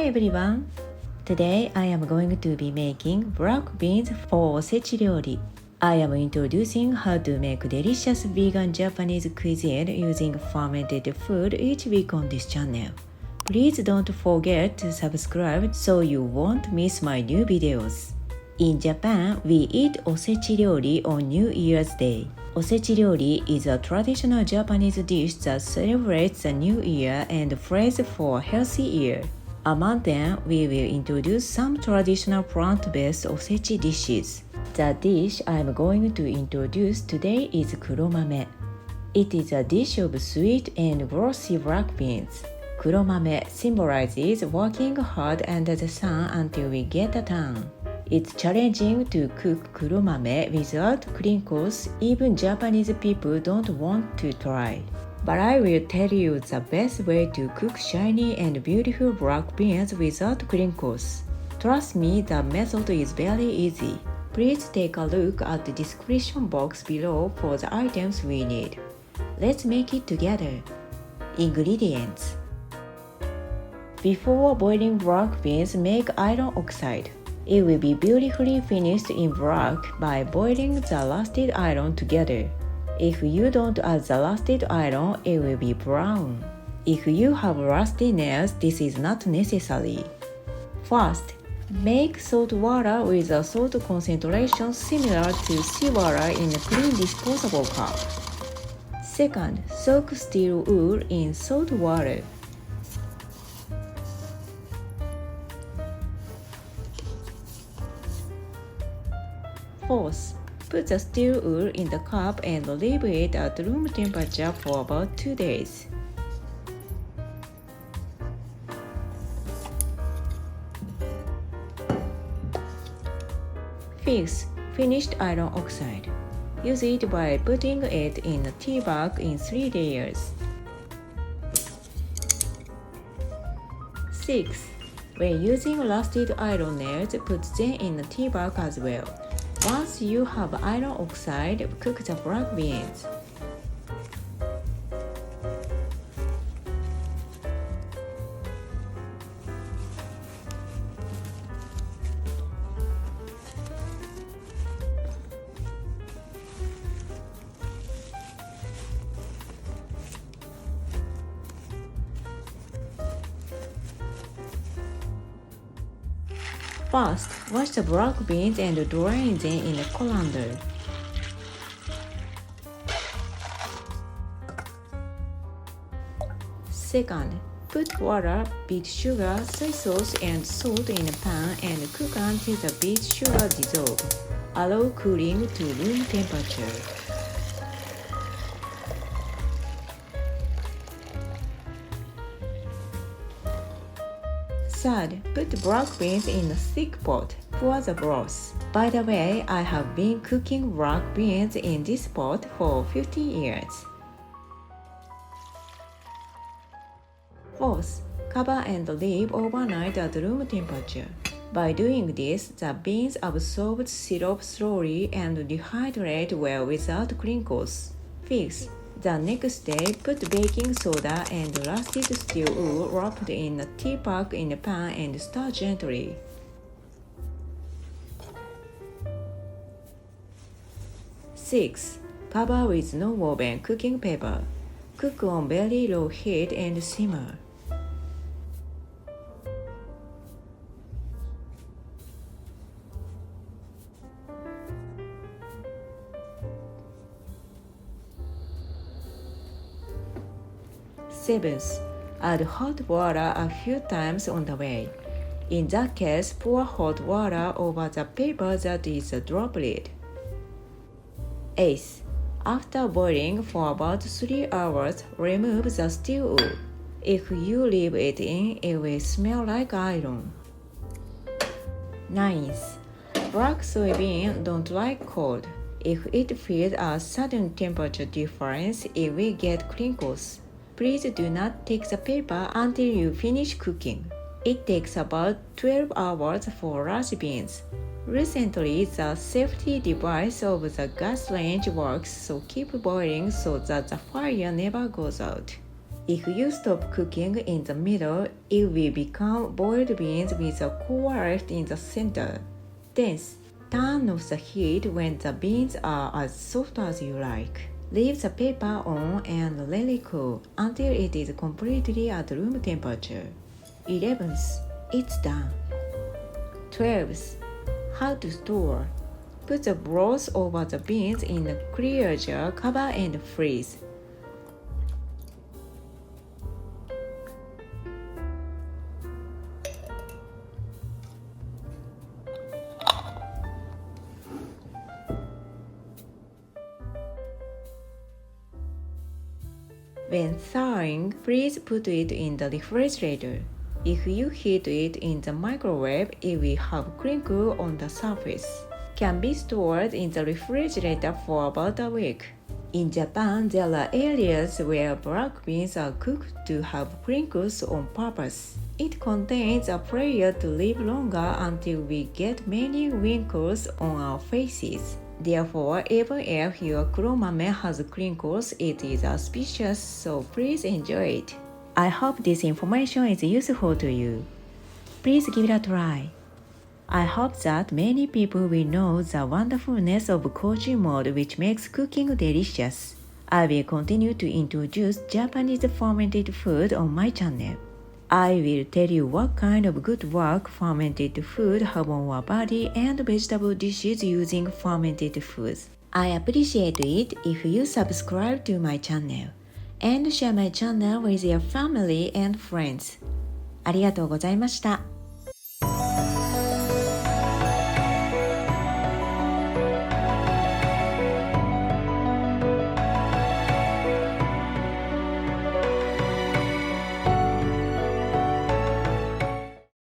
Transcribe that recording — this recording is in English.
Hi everyone! Today I am going to be making black beans for Osechi Ryori. I am introducing how to make delicious vegan Japanese cuisine using fermented food each week on this channel. Please don't forget to subscribe so you won't miss my new videos. In Japan, we eat Osechi Ryori on New Year's Day. Osechi Ryori is a traditional Japanese dish that celebrates the new year and prays for a healthy year. Among them, we will introduce some traditional plant-based Osechi dishes. The dish I am going to introduce today is Kuromame. It is a dish of sweet and glossy black beans. Kuromame symbolizes working hard under the sun until we get a tan. It's challenging to cook kuromame without crinkles. Even Japanese people don't want to try. But I will tell you the best way to cook shiny and beautiful black beans without crinkles. Trust me, the method is very easy. Please take a look at the description box below for the items we need. Let's make it together. Ingredients. Before boiling black beans, make iron oxide. It will be beautifully finished in black by boiling the rusted iron together. If you don't add the rusted iron, it will be brown. If you have rusty nails, this is not necessary. First, make salt water with a salt concentration similar to seawater in a clean disposable cup. Second, soak steel wool in salt water. Fourth, put the steel wool in the cup and leave it at room temperature for about 2 days. Fifth, finished iron oxide. Use it by putting it in a tea bag in 3 layers. Sixth, when using rusted iron nails, put them in a tea bag as well. Once you have iron oxide, cook the black beans. First, wash the black beans and drain them in a colander. Second, put water, beet sugar, soy sauce, and salt in a pan and cook until the beet sugar dissolves. Allow cooling to room temperature. Third, put black beans in a thick pot. Pour the broth. By the way, I have been cooking black beans in this pot for 15 years. Fourth, cover and leave overnight at room temperature. By doing this, the beans absorb syrup slowly and dehydrate well without crinkles. Fifth, the next day, put baking soda and rusted steel wool wrapped in a tea bag in a pan and stir gently. Sixth, cover with non-woven cooking paper. Cook on very low heat and simmer. Seventh, add hot water a few times on the way. In that case, pour hot water over the paper that is a droplet. Eighth, after boiling for about 3 hours, remove the steel wool. If you leave it in, it will smell like iron. Ninth, black soybean don't like cold. If it feels a sudden temperature difference, it will get crinkles. Please do not take the paper until you finish cooking. It takes about 12 hours for large beans. Recently, the safety device of the gas range works, so keep boiling so that the fire never goes out. If you stop cooking in the middle, it will become boiled beans with a core left in the center. Then, turn off the heat when the beans are as soft as you like. Leave the paper on and let it cool until it is completely at room temperature. 11th, it's done. 12th, how to store. Put the broth over the beans in a clear jar, cover and freeze. When thawing, please put it in the refrigerator. If you heat it in the microwave, it will have crinkles on the surface. Can be stored in the refrigerator for about a week. In Japan, there are areas where black beans are cooked to have crinkles on purpose. It contains a prayer to live longer until we get many wrinkles on our faces. Therefore, even if your kuromame has crinkles, it is auspicious, so please enjoy it. I hope this information is useful to you. Please give it a try. I hope that many people will know the wonderfulness of Koji mode, which makes cooking delicious. I will continue to introduce Japanese fermented food on my channel. I will tell you what kind of good work fermented food have on our body and vegetable dishes using fermented foods. I appreciate it if you subscribe to my channel and share my channel with your family and friends. ありがとうございました。